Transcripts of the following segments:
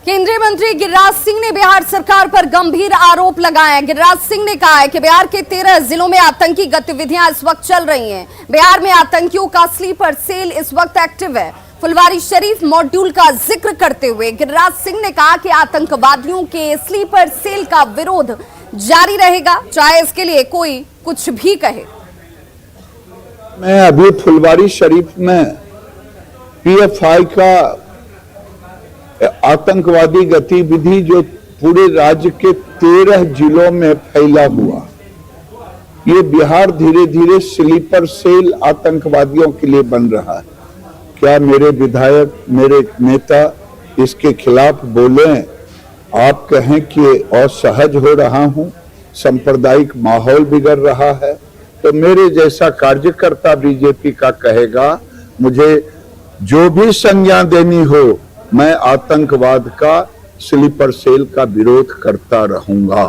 केंद्रीय मंत्री गिरिराज सिंह ने बिहार सरकार पर गंभीर आरोप लगाए हैं। गिरिराज सिंह ने कहा है कि बिहार के 13 जिलों में आतंकी गतिविधियां इस वक्त चल रही हैं। बिहार में आतंकियों का स्लीपर सेल इस वक्त एक्टिव है। फुलवारी शरीफ मॉड्यूल का जिक्र करते हुए गिरिराज सिंह ने कहा कि आतंकवादियों के स्लीपर सेल का विरोध जारी रहेगा, चाहे इसके लिए कोई कुछ भी कहे। मैं अभी फुलवारी शरीफ में पीएफआई का आतंकवादी गतिविधि जो पूरे राज्य के 13 जिलों में फैला हुआ, ये बिहार धीरे धीरे स्लीपर सेल आतंकवादियों के लिए बन रहा है। क्या मेरे विधायक, मेरे नेता इसके खिलाफ बोले? आप कहें कि असहज हो रहा हूं, सांप्रदायिक माहौल बिगड़ रहा है, तो मेरे जैसा कार्यकर्ता बीजेपी का कहेगा मुझे जो भी संज्ञा देनी हो, मैं आतंकवाद का स्लीपर सेल का विरोध करता रहूंगा।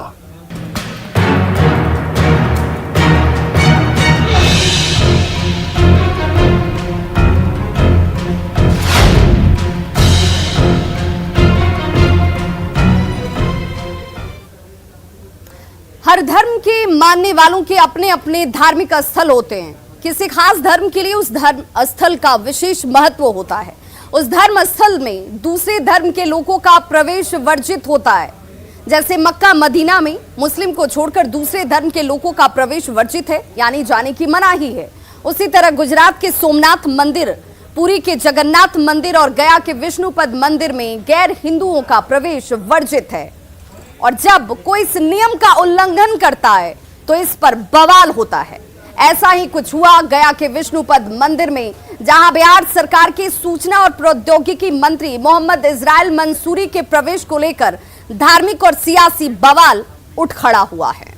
हर धर्म के मानने वालों के अपने अपने धार्मिक स्थल होते हैं। किसी खास धर्म के लिए उस धर्म स्थल का विशेष महत्व होता है। उस धर्म स्थल में दूसरे धर्म के लोगों का प्रवेश वर्जित होता है। जैसे मक्का मदीना में मुस्लिम को छोड़कर दूसरे धर्म के लोगों का प्रवेश वर्जित है, यानी जाने की मनाही है। उसी तरह गुजरात के सोमनाथ मंदिर, पुरी के जगन्नाथ मंदिर और गया के विष्णुपद मंदिर में गैर हिंदुओं का प्रवेश वर्जित है। और जब कोई इस नियम का उल्लंघन करता है तो इस पर बवाल होता है। ऐसा ही कुछ हुआ गया के विष्णुपद मंदिर में, जहां बिहार सरकार के सूचना और प्रौद्योगिकी मंत्री मोहम्मद इस्राइल मंसूरी के प्रवेश को लेकर धार्मिक और सियासी बवाल उठ खड़ा हुआ है।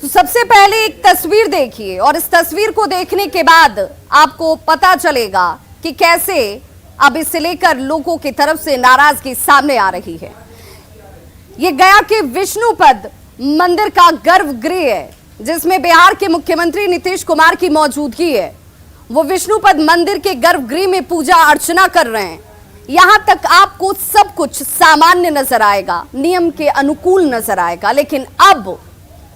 सबसे पहले एक तस्वीर देखिए और इस तस्वीर को देखने के बाद आपको पता चलेगा कि कैसे अब इसे लेकर लोगों की तरफ से नाराजगी सामने आ रही है। ये गया के विष्णुपद मंदिर का गर्भगृह है, जिसमें बिहार के मुख्यमंत्री नीतीश कुमार की मौजूदगी है। वो विष्णुपद मंदिर के गर्भगृह में पूजा अर्चना कर रहे हैं। यहां तक आपको सब कुछ सामान्य नजर आएगा, नियम के अनुकूल नजर आएगा। लेकिन अब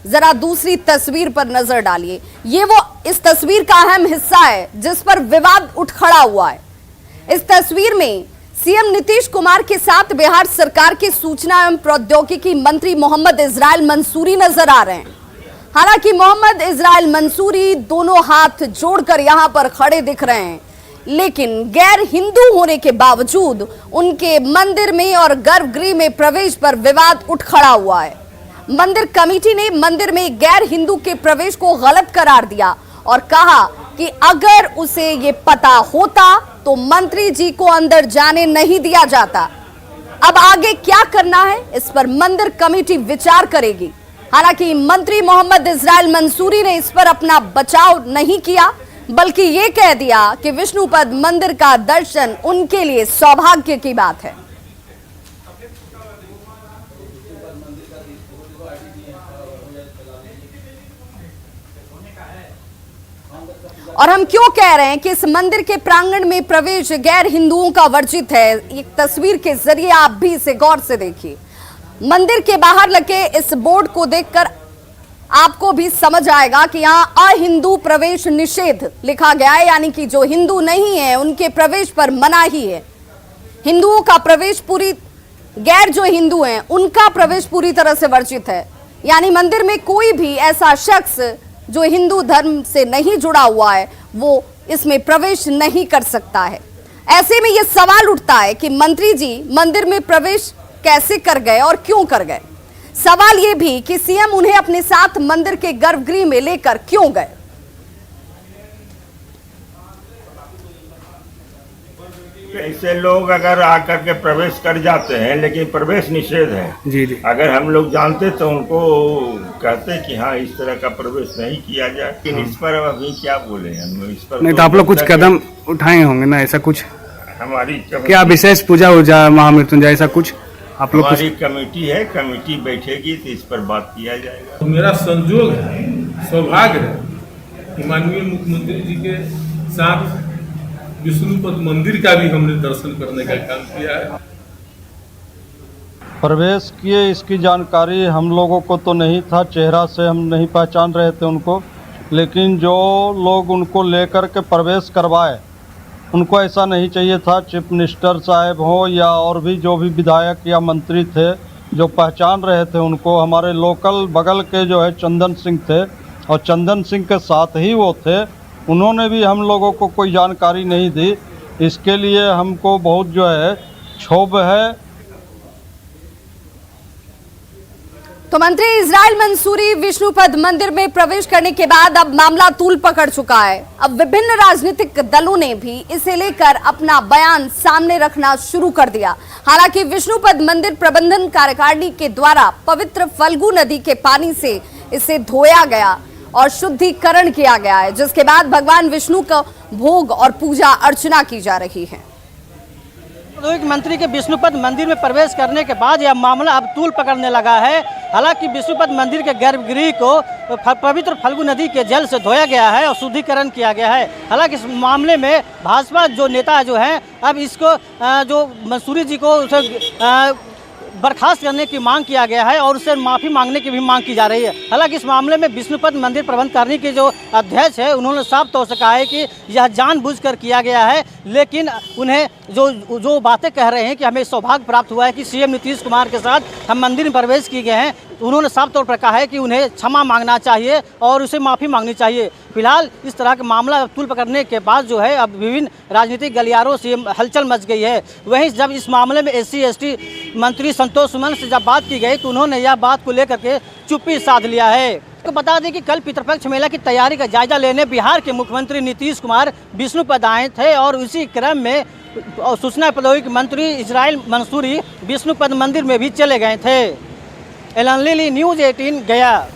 जरा दूसरी तस्वीर पर नजर डालिए। ये वो इस तस्वीर का अहम हिस्सा है जिस पर विवाद उठ खड़ा हुआ है। इस तस्वीर में सीएम नीतीश कुमार के साथ बिहार सरकार के सूचना एवं प्रौद्योगिकी मंत्री मोहम्मद इस्राइल मंसूरी नजर आ रहे हैं। हालांकि मोहम्मद इस्राइल मंसूरी दोनों हाथ जोड़कर यहां पर खड़े दिख रहे हैं, लेकिन गैर हिंदू होने के बावजूद उनके मंदिर में और गर्भगृह में प्रवेश पर विवाद उठ खड़ा हुआ है। मंदिर कमेटी ने मंदिर में गैर हिंदू के प्रवेश को गलत करार दिया और कहा कि अगर उसे ये पता होता तो मंत्री जी को अंदर जाने नहीं दिया जाता। अब आगे क्या करना है, इस पर मंदिर कमेटी विचार करेगी। हालांकि मंत्री मोहम्मद इस्राइल मंसूरी ने इस पर अपना बचाव नहीं किया, बल्कि ये कह दिया कि विष्णुपद मंदिर का दर्शन उनके लिए सौभाग्य की बात है। और हम क्यों कह रहे हैं कि इस मंदिर के प्रांगण में प्रवेश गैर हिंदुओं का वर्जित है, एक तस्वीर के जरिए आप भी इसे गौर से देखिए। मंदिर के बाहर लगे इस बोर्ड को देखकर आपको भी समझ आएगा कि यहाँ अहिंदू प्रवेश निषेध लिखा गया है, यानी कि जो हिंदू नहीं है उनके प्रवेश पर मनाही है। हिंदुओं का प्रवेश गैर जो हिंदू हैं उनका प्रवेश पूरी तरह से वर्जित है। यानी मंदिर में कोई भी ऐसा शख्स जो हिंदू धर्म से नहीं जुड़ा हुआ है वो इसमें प्रवेश नहीं कर सकता है। ऐसे में यह सवाल उठता है कि मंत्री जी मंदिर में प्रवेश कैसे कर गए और क्यों कर गए। सवाल यह भी कि सीएम उन्हें अपने साथ मंदिर के गर्भगृह में लेकर क्यों गए। ऐसे लोग अगर आकर के प्रवेश कर जाते हैं, लेकिन प्रवेश निषेध है। जी जी। अगर हम लोग जानते तो उनको कहते कि हाँ इस तरह का प्रवेश नहीं किया जाए, लेकिन इस पर अभी क्या बोले हम इस पर। नहीं तो आप लोग कुछ कदम उठाए होंगे ना, ऐसा कुछ हमारी क्या विशेष पूजा उजा महामृत्युंजय ऐसा कुछ आप लोग हमारी कमेटी है, कमेटी बैठेगी तो इस पर बात किया जाएगा। तो मेरा संजोग है, सौभाग्य है कि माननीय मुख्यमंत्री जी के साथ विष्णुपद मंदिर का भी हमने दर्शन करने का काम किया है। प्रवेश किए इसकी जानकारी हम लोगों को तो नहीं था, चेहरा से हम नहीं पहचान रहे थे उनको, लेकिन जो लोग उनको लेकर के प्रवेश करवाए उनको ऐसा नहीं चाहिए था। चीफ मिनिस्टर साहब हो या और भी जो भी विधायक या मंत्री थे जो पहचान रहे थे उनको, हमारे लोकल बगल के जो है चंदन सिंह थे और चंदन सिंह के साथ ही वो थे, उन्होंने भी हम लोगों को कोई जानकारी नहीं दी। इसके लिए हमको बहुत जो है क्षोभ है। तो मंत्री इजराइल मंसूरी विष्णुपद मंदिर में प्रवेश करने के बाद अब मामला तूल पकड़ चुका है। अब विभिन्न राजनीतिक दलों ने भी इसे लेकर अपना बयान सामने रखना शुरू कर दिया। हालांकि विष्णुपद मंदिर प्रबंधन कार्यकारिणी के द्वारा पवित्र फल्गु नदी के पानी से इसे धोया गया और शुद्धिकरण किया गया है, जिसके बाद भगवान विष्णु का भोग और पूजा अर्चना की जा रही है। औद्योगिक मंत्री के विष्णुपद मंदिर में प्रवेश करने के बाद यह मामला अब तूल पकड़ने लगा है। हालांकि विष्णुपद मंदिर के गर्भगृह को पवित्र फल्गु नदी के जल से धोया गया है और शुद्धिकरण किया गया है। हालांकि इस मामले में भाजपा जो नेता जो हैं अब इसको जो मंसूरी जी को बर्खास्त करने की मांग किया गया है और उससे माफ़ी मांगने की भी मांग की जा रही है। हालांकि इस मामले में विष्णुपद मंदिर प्रबंध करने के जो अध्यक्ष है उन्होंने साफ तौर से कहा है कि यह जानबूझकर किया गया है, लेकिन उन्हें जो बातें कह रहे हैं कि हमें सौभाग्य प्राप्त हुआ है कि सीएम नीतीश कुमार के साथ हम मंदिर में प्रवेश किए गए हैं, उन्होंने साफ तौर पर कहा है कि उन्हें क्षमा मांगना चाहिए और उसे माफ़ी मांगनी चाहिए। फिलहाल इस तरह का मामला तूल पकड़ने के बाद जो है अब विभिन्न राजनीतिक गलियारों से हलचल मच गई है। वहीं जब इस मामले में SC/ST मंत्री संतोष सुमन से जब बात की गई तो उन्होंने यह बात को लेकर के चुप्पी साध लिया है। तो बता दें कि कल पितृपक्ष मेला की तैयारी का जायजा लेने बिहार के मुख्यमंत्री नीतीश कुमार विष्णुपद आए थे और इसी क्रम में सूचना प्रौद्योगिकी मंत्री इजराइल मंसूरी विष्णुपद मंदिर में भी चले गए थे। एलन लिली, न्यूज़ 18 गया।